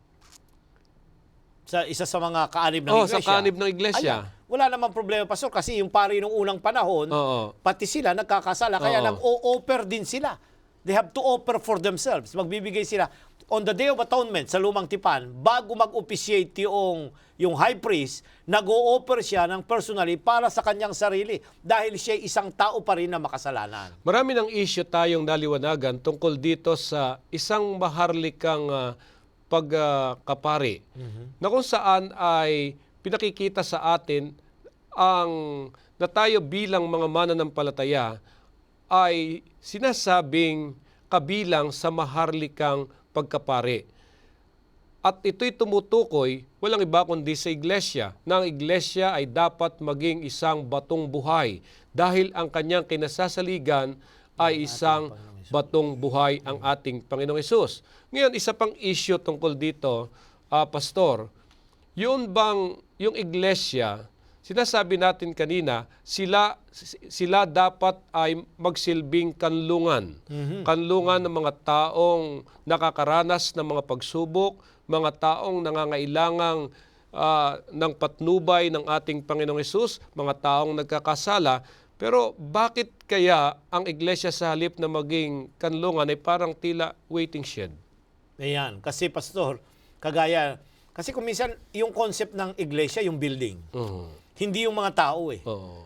Sa isa sa mga kaanib ng iglesia. Sa kaanib ng iglesia. Wala namang problema, Pastor, kasi yung pari nung unang panahon, pati sila nagkakasala, kaya nag-o-offer din sila. They have to offer for themselves. Magbibigay sila. On the Day of Atonement, sa Lumang Tipan, bago mag-officiate yung high priest, nag-o-offer siya ng personally para sa kanyang sarili dahil siya isang tao pa rin na makasalanan. Marami ng issue tayong naliwanagan tungkol dito sa isang maharlikang pagkapari na kung saan ay pinakikita sa atin na tayo bilang mga mananampalataya ay sinasabing kabilang sa maharlikang pagkapari. At ito'y tumutukoy, walang iba kundi sa iglesia, na ang iglesia ay dapat maging isang batong buhay dahil ang kanyang kinasasaligan ay isang batong buhay ang ating Panginoong Hesus. Ngayon, isa pang issue tungkol dito, Pastor, yung iglesia sinasabi natin kanina, sila dapat ay magsilbing kanlungan. Kanlungan ng mga taong nakakaranas ng mga pagsubok, mga taong nangangailangang ng patnubay ng ating Panginoong Hesus, mga taong nagkakasala. Pero bakit kaya ang iglesia sa halip na maging kanlungan ay parang tila waiting shed? Ayan, kasi pastor, kasi kung minsan yung concept ng iglesia, yung building, hindi yung mga tao eh.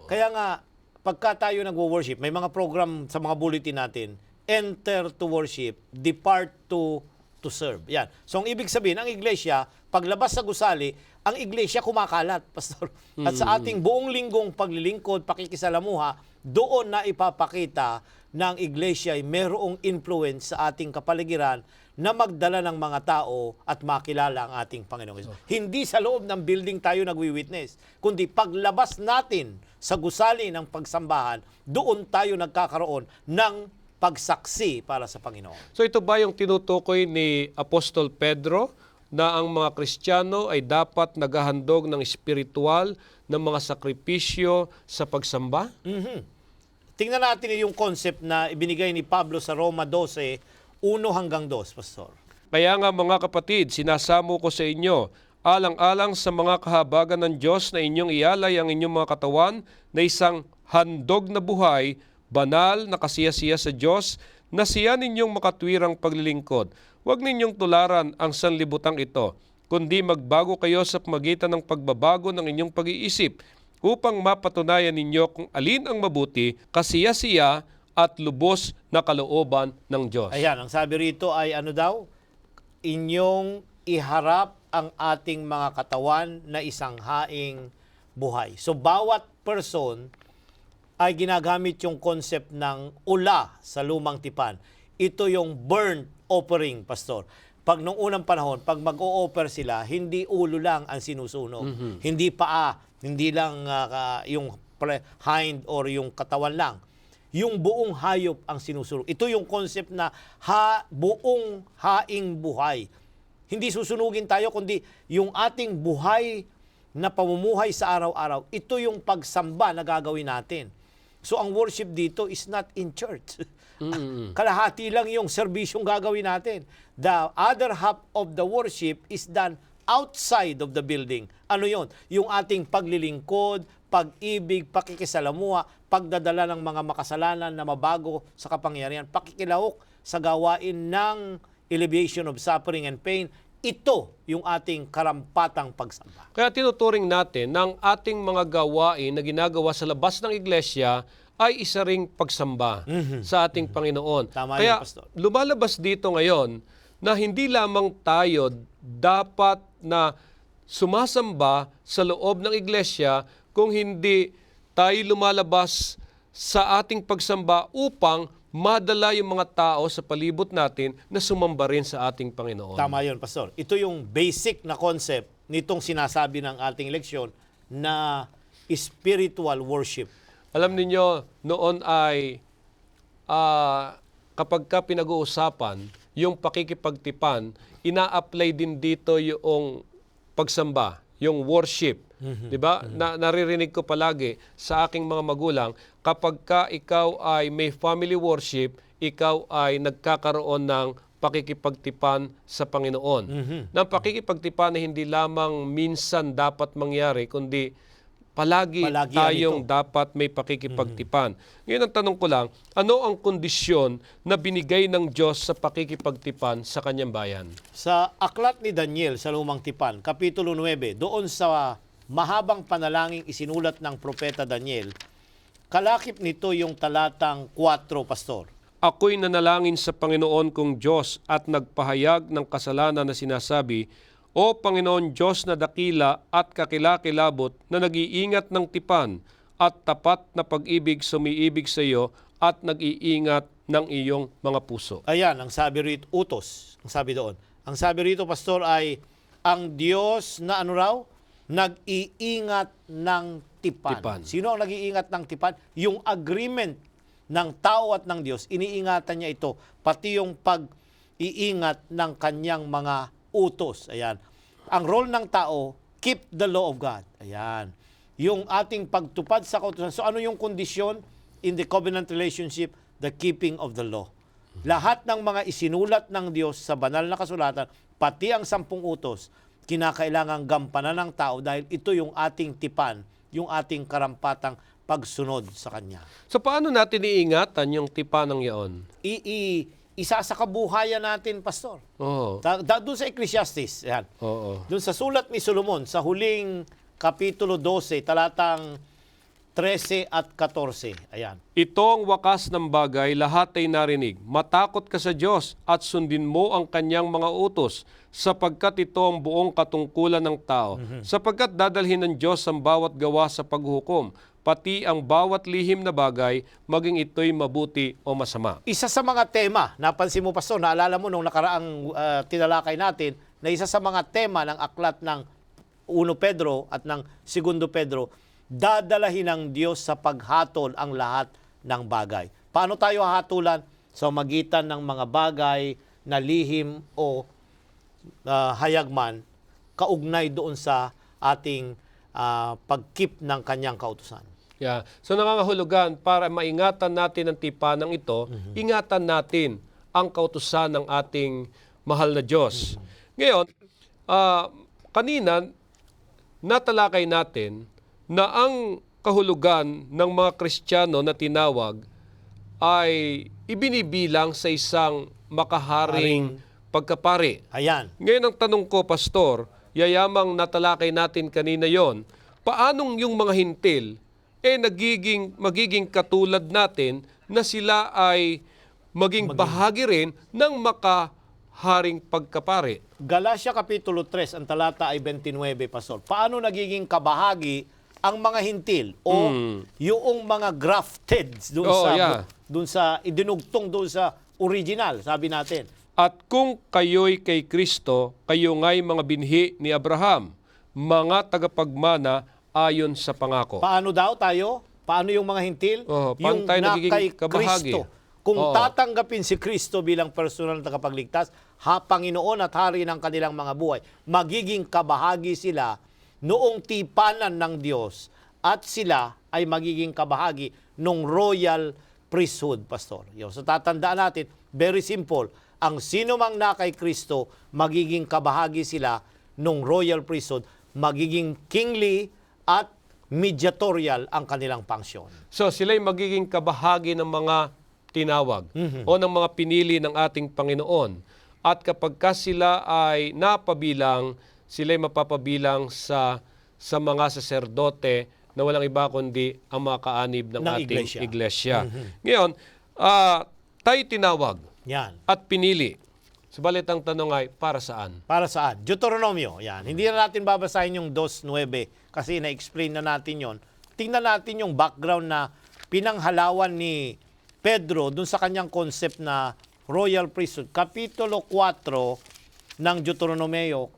Kaya nga, pagka tayo nagwo-worship, may mga program sa mga bulletin natin, enter to worship, depart to serve. Yan. So, ang ibig sabihin, ang iglesia, paglabas sa gusali, ang iglesia kumakalat, pastor. At sa ating buong linggong paglilingkod, pakikisalamuha, doon na ipapakita na ang iglesia ay merong influence sa ating kapaligiran na magdala ng mga tao at makilala ang ating Panginoong Hesus. Hindi sa loob ng building tayo nagwi-witness, kundi paglabas natin sa gusali ng pagsambahan, doon tayo nagkakaroon ng pagsaksi para sa Panginoon. So ito ba yung tinutukoy ni Apostol Pedro na ang mga Kristiyano ay dapat naghahandog ng espiritual ng mga sakripisyo sa pagsamba? Tingnan natin yung concept na ibinigay ni Pablo sa Roma 12, 1 hanggang 2, Pastor. Kaya nga mga kapatid, sinasamo ko sa inyo, alang-alang sa mga kahabagan ng Diyos na inyong ialay ang inyong mga katawan na isang handog na buhay, banal na kasiyasiya sa Diyos, na siya ninyong makatwirang paglilingkod. Huwag ninyong tularan ang sanlibutang ito, kundi magbago kayo sa pamagitan ng pagbabago ng inyong pag-iisip, upang mapatunayan ninyo kung alin ang mabuti, kasiyasiya at lubos na kalooban ng Diyos. Ayan, ang sabi rito ay ano daw? Inyong iharap ang ating mga katawan na isang haing buhay. So, bawat person ay ginagamit yung concept ng ula sa lumang tipan. Ito yung burnt offering, Pastor. Pag nung unang panahon, pag mag-o-offer sila, hindi ulo lang ang sinusunog. Hindi paa, hindi lang yung hind or yung katawan lang. Yung buong hayop ang sinusunog. Ito yung concept na buong haing buhay. Hindi susunugin tayo, kundi yung ating buhay na pamumuhay sa araw-araw, ito yung pagsamba na gagawin natin. So ang worship dito is not in church. Kalahati lang yung serbisyong gagawin natin. The other half of the worship is done outside of the building. Ano yon? Yung ating paglilingkod, pag-ibig, pakikisalamuha, pagdadala ng mga makasalanan na mabago sa kapangyarihan, pakikilahok sa gawain ng alleviation of suffering and pain. Ito yung ating karampatang pagsamba. Kaya tinuturing natin ng ating mga gawain na ginagawa sa labas ng iglesia ay isa ring pagsamba sa ating Panginoon. Tama Kaya yun, Pastor. lumalabas dito ngayon na hindi lamang tayo dapat na sumasamba sa loob ng iglesia kung hindi tayo lumalabas sa ating pagsamba upang madala yung mga tao sa palibot natin na sumamba rin sa ating Panginoon. Tama yun, Pastor. Ito yung basic na concept nitong sinasabi ng ating leksyon na spiritual worship. Alam ninyo, noon ay kapag ka pinag-uusapan, yung pakikipagtipan, ina-apply din dito yung pagsamba, yung worship. Diba? Naririnig ko palagi sa aking mga magulang, kapag ka ikaw ay may family worship, ikaw ay nagkakaroon ng pakikipagtipan sa Panginoon. Ng pakikipagtipan na hindi lamang minsan dapat mangyari, kundi palagi tayong dapat may pakikipagtipan. Ngayon ang tanong ko lang, ano ang kondisyon na binigay ng Diyos sa pakikipagtipan sa kanyang bayan? Sa aklat ni Daniel sa Lumang Tipan, Kapitulo 9, doon sa mahabang panalangin isinulat ng propeta Daniel, kalakip nito yung talatang 4, Pastor. Ako'y nanalangin sa Panginoon kong Diyos at nagpahayag ng kasalanan na sinasabi, O Panginoon Diyos na dakila at kakilakilabot na nag-iingat ng tipan at tapat na pag-ibig sumiibig sa iyo at nag-iingat ng iyong mga puso. Ayan, ang sabi rito, utos, ang sabi doon. Ang sabi rito, Pastor, ay ang Diyos na ano raw? Nag-iingat ng tipan. Sino ang nag-iingat ng tipan? Yung agreement ng tao at ng Diyos, iniingatan niya ito, pati yung pag-iingat ng kanyang mga utos. Ayan. Ang role ng tao, keep the law of God. Ayan. yung ating pagtupad sa kautusan. So ano yung kondisyon in the covenant relationship? The keeping of the law. Lahat ng mga isinulat ng Diyos sa banal na kasulatan, pati ang 10 utos, kinakailangang gampanan ng tao dahil ito yung ating tipan, yung ating karampatang pagsunod sa Kanya. So paano natin iingatan yung tipanang yaon? Isa sa kabuhayan natin, Pastor. Oo. Doon sa Ecclesiastes, yan. Oo. Doon sa sulat ni Solomon, sa huling Kapitulo 12, talatang 13 at 14. Ayan. Ito ang wakas ng bagay, lahat ay narinig. Matakot ka sa Diyos at sundin mo ang kanyang mga utos, sapagkat ito ang buong katungkulan ng tao. Sapagkat dadalhin ng Diyos ang bawat gawa sa paghukom, pati ang bawat lihim na bagay, maging ito'y mabuti o masama. Isa sa mga tema, napansin mo, Pastor, naalala mo nung nakaraang tinalakay natin, na isa sa mga tema ng aklat ng 1 Pedro at ng 2 Pedro, dadalahin ng Diyos sa paghatol ang lahat ng bagay. Paano tayo hahatulan? Sa magitan ng mga bagay na lihim o hayagman, kaugnay doon sa ating pag-keep ng kanyang kautusan. Yeah. So nangangahulugan para maingatan natin ang tipanang ito, ingatan natin ang kautusan ng ating mahal na Diyos. Ngayon, kanina natalakay natin na ang kahulugan ng mga Kristiyano na tinawag ay ibinibilang sa isang makaharing pagkapari. Ayan. Ngayon ang tanong ko, Pastor, yayamang natalakay natin kanina yon, paanong yung mga hintil magiging katulad natin na sila ay maging bahagi rin ng makaharing pagkapari? Galatia Kapitulo 3, ang talata ay 29, Pastor. Paano nagiging kabahagi ang mga hintil o yung mga grafted doon sa idinugtong doon sa original, sabi natin. At kung kayo'y kay Kristo, kayo nga'y mga binhi ni Abraham, mga tagapagmana ayon sa pangako. Paano daw tayo? Paano yung mga hintil? Paano yung tayo na nagiging kay kabahagi? Kristo. Kung tatanggapin si Kristo bilang personal na tagapagligtas, Panginoon at Hari ng kanilang mga buhay, magiging kabahagi sila noong tipanan ng Diyos at sila ay magiging kabahagi ng royal priesthood, Pastor. So tatandaan natin, very simple, ang sino mang na kay Kristo, magiging kabahagi sila ng royal priesthood, magiging kingly at mediatorial ang kanilang pangsyon. So sila'y magiging kabahagi ng mga tinawag o ng mga pinili ng ating Panginoon. At kapag sila ay napabilang, sila'y mapapabilang sa mga saserdote na walang iba kundi ang mga kaanib ng ating iglesia. Ngayon, tayo tinawag at pinili. Subalit ang tanong ay, para saan? Para saan? Deuteronomio, yan. Hindi na natin babasahin yung 2:9 kasi na-explain na natin yon. Tingnan natin yung background na pinanghalawan ni Pedro dun sa kanyang concept na royal priesthood. Kapitulo 4 ng Deuteronomio,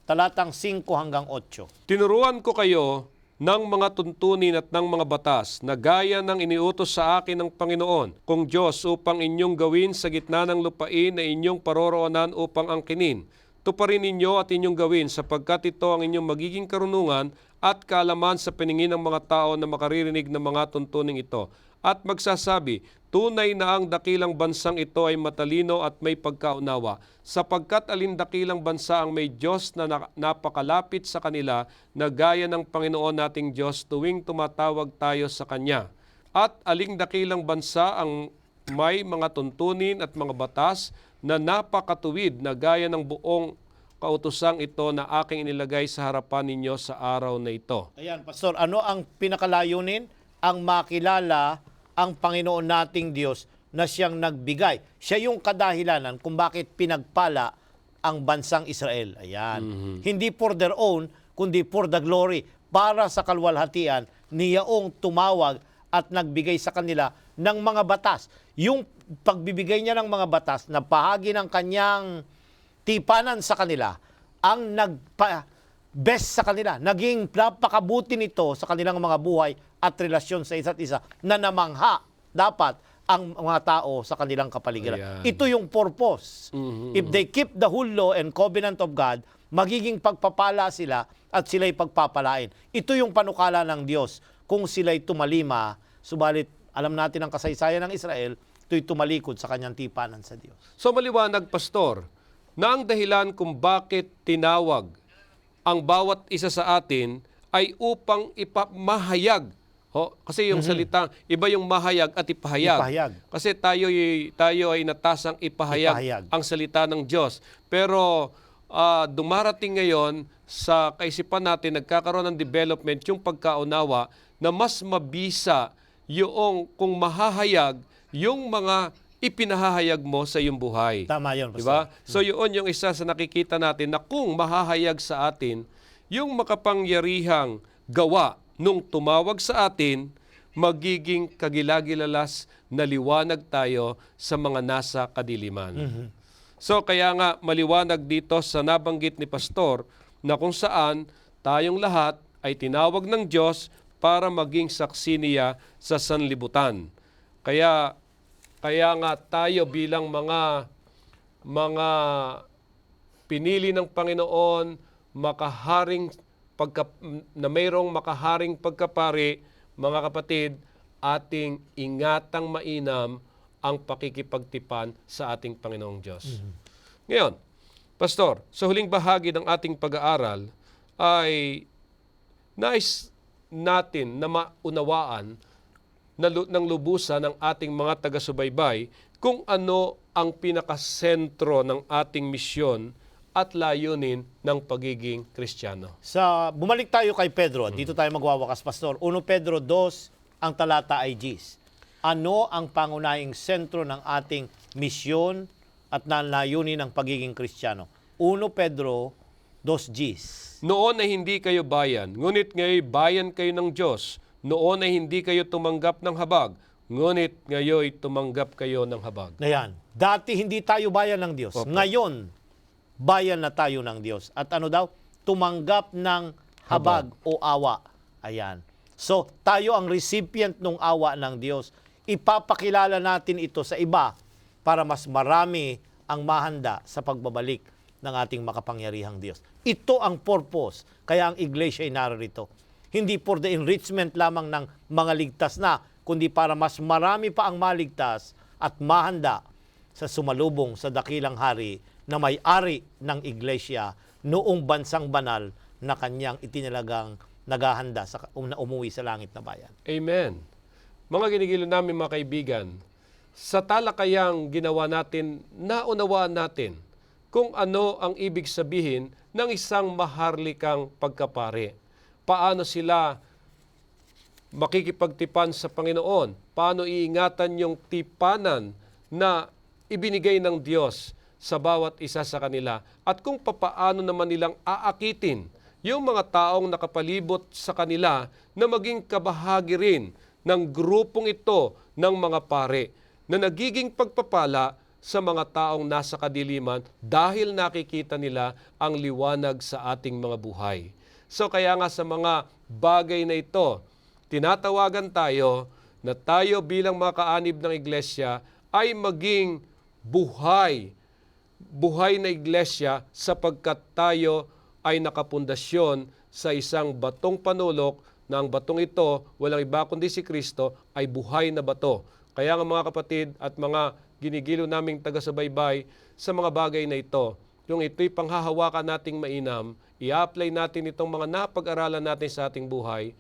talatang 5 hanggang 8. Tinuruan ko kayo ng mga tuntunin at ng mga batas na gaya ng iniutos sa akin ng Panginoon, kung Diyos, upang inyong gawin sa gitna ng lupain na inyong paroroonan upang angkinin. Tuparin ninyo at inyong gawin sapagkat ito ang inyong magiging karunungan at kaalaman sa paningin ng mga tao na makaririnig ng mga tuntuning ito. At magsasabi, tunay na ang dakilang bansang ito ay matalino at may pagkaunawa, sapagkat alindakilang bansa ang may Diyos na napakalapit sa kanila na gaya ng Panginoon nating Diyos tuwing tumatawag tayo sa Kanya. At alindakilang bansa ang may mga tuntunin at mga batas na napakatuwid na gaya ng buong kautusang ito na aking inilagay sa harapan ninyo sa araw na ito. Ayan, Pastor, ano ang pinakalayunin? Ang makilala ang Panginoon nating Diyos na siyang nagbigay. Siya yung kadahilanan kung bakit pinagpala ang bansang Israel. Ayan. Hindi for their own, kundi for the glory. Para sa kalwalhatian, niyaong tumawag at nagbigay sa kanila ng mga batas. Yung pagbibigay niya ng mga batas na bahagi ng kanyang tipanan sa kanila, ang best sa kanila. Naging napakabuti nito sa kanilang mga buhay at relasyon sa isa't isa na namangha dapat ang mga tao sa kanilang kapaligiran. Ayan. Ito yung purpose. If they keep the whole law and covenant of God, magiging pagpapala sila at sila'y pagpapalain. Ito yung panukala ng Diyos kung sila'y tumalima, subalit alam natin ang kasaysayan ng Israel, ito'y tumalikod sa kanyang tipanan sa Diyos. So maliwanag, Pastor, na ang dahilan kung bakit tinawag ang bawat isa sa atin ay upang ipamahayag. Kasi yung salita, iba yung mahayag at ipahayag. Ipahayag. Kasi tayo ay natasang ipahayag ang salita ng Diyos. Pero dumarating ngayon sa kaisipan natin, nagkakaroon ng development yung pagkaunawa na mas mabisa yung kung mahahayag yung mga ipinahahayag mo sa iyong buhay. Tama yun, Pastor. Diba? So yun yung isa sa nakikita natin na kung mahahayag sa atin, yung makapangyarihang gawa nung tumawag sa atin, magiging kagilagilalas na liwanag tayo sa mga nasa kadiliman. So kaya nga maliwanag dito sa nabanggit ni Pastor na kung saan tayong lahat ay tinawag ng Diyos para maging saksi niya sa sanlibutan. Kaya nga tayo bilang mga pinili ng Panginoon na mayroong makaharing pagkapari, mga kapatid, ating ingatang mainam ang pakikipagtipan sa ating Panginoong Diyos. Ngayon, Pastor, sa huling bahagi ng ating pag-aaral ay nais natin na maunawaan ng lubusan ng ating mga taga-subaybay kung ano ang pinakasentro ng ating misyon at layunin ng pagiging Kristiyano. Bumalik tayo kay Pedro. Dito tayo magwawakas, Pastor. 1 Pedro 2, ang talata ay Gs. Ano ang pangunahing sentro ng ating misyon at layunin ng pagiging Kristiyano? 1 Pedro 2 Gs. Noon ay hindi kayo bayan, ngunit ngayon bayan kayo ng Diyos. Noon ay hindi kayo tumanggap ng habag, ngunit ngayon tumanggap kayo ng habag. Ayan. Dati hindi tayo bayan ng Diyos. Opo. Ngayon, bayan na tayo ng Diyos. At ano daw? Tumanggap ng habag o awa. Ayan. So, tayo ang recipient ng awa ng Diyos. Ipapakilala natin ito sa iba para mas marami ang mahanda sa pagbabalik ng ating makapangyarihang Diyos. Ito ang purpose. Kaya ang iglesia ay narito. Hindi for the enrichment lamang ng mga ligtas na, kundi para mas marami pa ang maligtas at mahanda sa sumalubong sa dakilang hari na may-ari ng iglesia noong bansang banal na kanyang itinalagang naghahanda na umuwi sa langit na bayan. Amen. Mga ginigilo namin mga kaibigan, sa talakayang ginawa natin, naunawaan natin kung ano ang ibig sabihin ng isang maharlikang pagkapari. Paano sila makikipagtipan sa Panginoon? Paano iingatan yung tipanan na ibinigay ng Diyos sa bawat isa sa kanila? At kung papaano naman nilang aakitin yung mga taong nakapalibot sa kanila na maging kabahagi rin ng grupong ito ng mga pare na nagiging pagpapala sa mga taong nasa kadiliman dahil nakikita nila ang liwanag sa ating mga buhay. So kaya nga sa mga bagay na ito, tinatawagan tayo na tayo bilang mga kaanib ng iglesia ay maging buhay na iglesia sapagkat tayo ay nakapundasyon sa isang batong panulok na ang batong ito, walang iba kundi si Kristo, ay buhay na bato. Kaya nga mga kapatid at mga ginigilo naming taga-subaybay sa mga bagay na ito, yung ito'y panghahawakan nating mainam, i-apply natin itong mga napag-aralan natin sa ating buhay,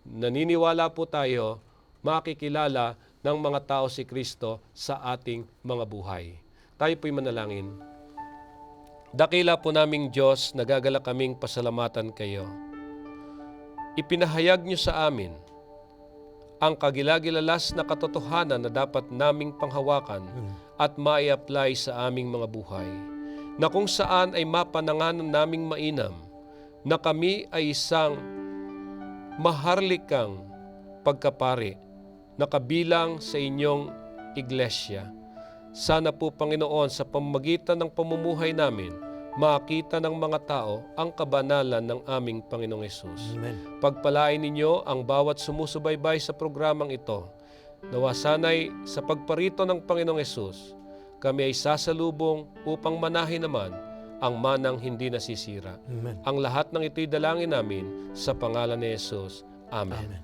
naniniwala po tayo, makikilala ng mga tao si Kristo sa ating mga buhay. Tayo po'y manalangin. Dakila po naming Diyos, nagagalak kaming pasalamatan kayo. Ipinahayag niyo sa amin ang kagilagilalas na katotohanan na dapat naming panghawakan at mai-apply sa aming mga buhay, na kung saan ay mapananganan naming mainam na kami ay isang maharlikang pagkapari na kabilang sa inyong iglesia. Sana po, Panginoon, sa pamamagitan ng pamumuhay namin, makita ng mga tao ang kabanalan ng aming Panginoong Hesus. Amen. Pagpalain ninyo ang bawat sumusubaybay sa programang ito. Nawa sana'y sa pagparito ng Panginoong Hesus, kami ay sasalubong upang manahin naman ang manang hindi nasisira. Amen. Ang lahat ng ito'y dalangin namin sa pangalan ni Jesus. Amen. Amen.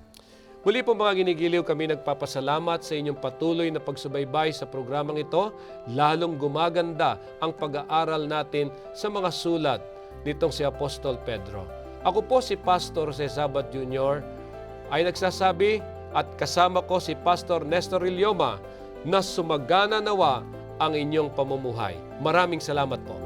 Muli po mga ginigiliw, kami nagpapasalamat sa inyong patuloy na pagsubaybay sa programang ito. Lalong gumaganda ang pag-aaral natin sa mga sulat nitong si Apostol Pedro. Ako po si Pastor Cesabat Jr. ay nagsasabi at kasama ko si Pastor Nestor Ilioma na sumagana nawa ang inyong pamumuhay. Maraming salamat po.